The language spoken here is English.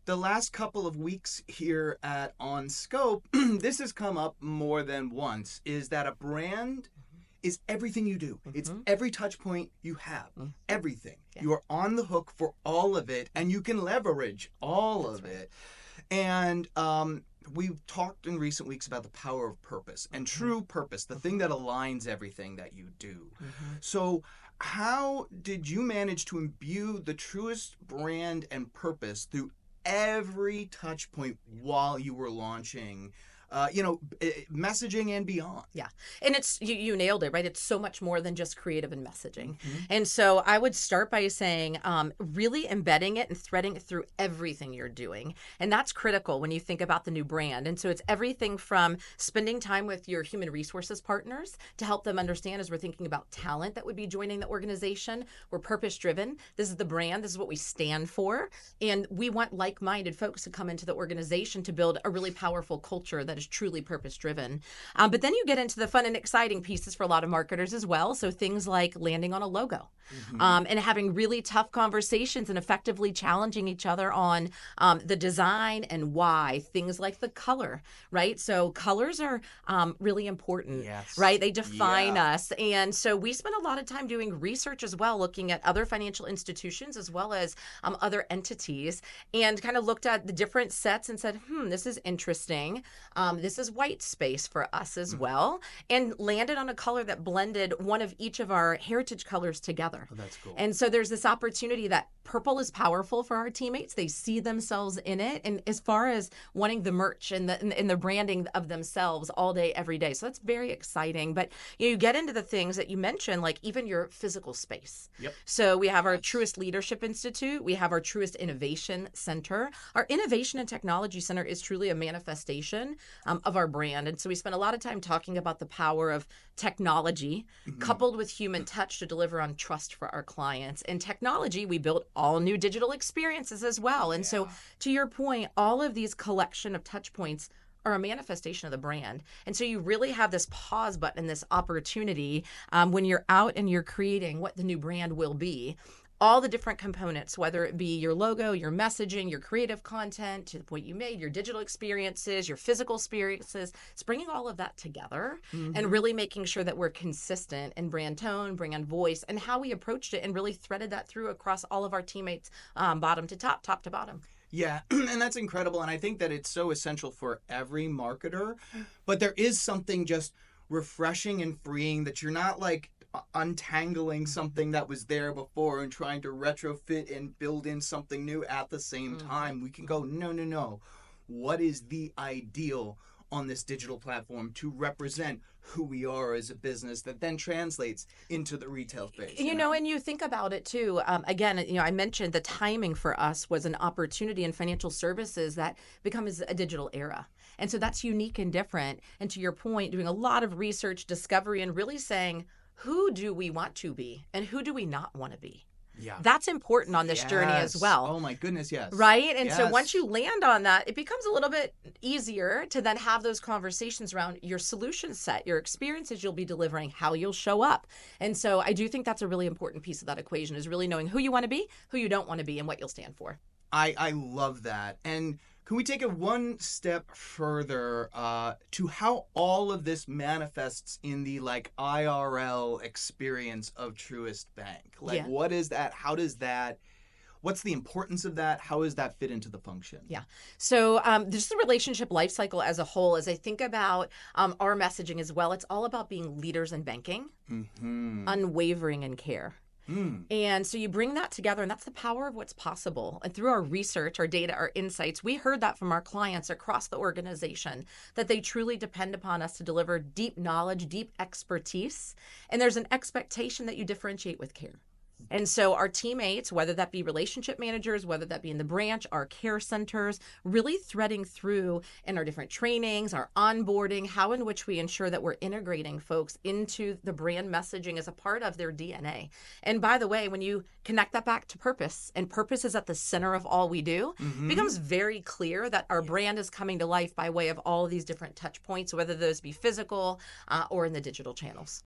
the last couple of weeks here at On Scope, this has come up more than once, is that a brand is everything you do. It's every touch point you have. Everything. Yeah. You are on the hook for all of it, and you can leverage all of it. And we've talked in recent weeks about the power of purpose and true purpose, the thing that aligns everything that you do. So how did you manage to imbue the Truist brand and purpose through every touch point while you were launching, messaging and beyond? Yeah. And it's, you nailed it, right? It's so much more than just creative and messaging. And so I would start by saying, really embedding it and threading it through everything you're doing. And that's critical when you think about the new brand. And so it's everything from spending time with your human resources partners to help them understand as we're thinking about talent that would be joining the organization. We're purpose driven. This is the brand. This is what we stand for. And we want like-minded folks to come into the organization to build a really powerful culture that is truly purpose-driven. But then you get into the fun and exciting pieces for a lot of marketers as well. So things like landing on a logo and having really tough conversations and effectively challenging each other on the design and why. Things like the color, right? So colors are really important, right? They define us. And so we spend a lot of time doing research as well, looking at other financial institutions as well as other entities, and kind of looked at the different sets and said, this is interesting. This is white space for us as well, and landed on a color that blended one of each of our heritage colors together. Oh, that's cool. And so there's this opportunity that purple is powerful for our teammates. They see themselves in it. And as far as wanting the merch and the branding of themselves all day, every day. So that's very exciting. But you get into the things that you mentioned, like even your physical space. So we have our Truist Leadership Institute. We have our Truist Innovation Center. Our Innovation and Technology Center is truly a manifestation of our brand. And so we spend a lot of time talking about the power of technology coupled with human touch to deliver on trust for our clients. And technology, we built all new digital experiences as well. And so to your point, all of these collection of touch points are a manifestation of the brand. And so you really have this pause button, this opportunity when you're out and you're creating what the new brand will be. All the different components, whether it be your logo, your messaging, your creative content, to the point you made, your digital experiences, your physical experiences, it's bringing all of that together and really making sure that we're consistent in brand tone, brand voice, and how we approached it, and really threaded that through across all of our teammates, bottom to top, top to bottom. Yeah, and that's incredible. And I think that it's so essential for every marketer. But there is something just refreshing and freeing that you're not like untangling something that was there before and trying to retrofit and build in something new at the same time. We can go, no. What is the ideal on this digital platform to represent who we are as a business that then translates into the retail space? And you think about it too. Again, I mentioned the timing for us was an opportunity in financial services that becomes a digital era. And so that's unique and different. And to your point, doing a lot of research, discovery, and really saying, who do we want to be and who do we not want to be? Yeah. That's important on this journey as well. Oh my goodness, yes. Right? And so once you land on that, it becomes a little bit easier to then have those conversations around your solution set, your experiences you'll be delivering, how you'll show up. And so I do think that's a really important piece of that equation, is really knowing who you want to be, who you don't want to be, and what you'll stand for. I love that. And can we take it one step further to how all of this manifests in the IRL experience of Truist Bank? What is that? How does that? What's the importance of that? How does that fit into the function? Yeah. So just the relationship lifecycle as a whole, as I think about our messaging as well, it's all about being leaders in banking, unwavering in care. And so you bring that together, and that's the power of what's possible. And through our research, our data, our insights, we heard that from our clients across the organization, that they truly depend upon us to deliver deep knowledge, deep expertise. And there's an expectation that you differentiate with care. And so our teammates, whether that be relationship managers, whether that be in the branch, our care centers, really threading through in our different trainings, our onboarding, how in which we ensure that we're integrating folks into the brand messaging as a part of their DNA. And by the way, when you connect that back to purpose, and purpose is at the center of all we do, it becomes very clear that our brand is coming to life by way of all of these different touch points, whether those be physical or in the digital channels.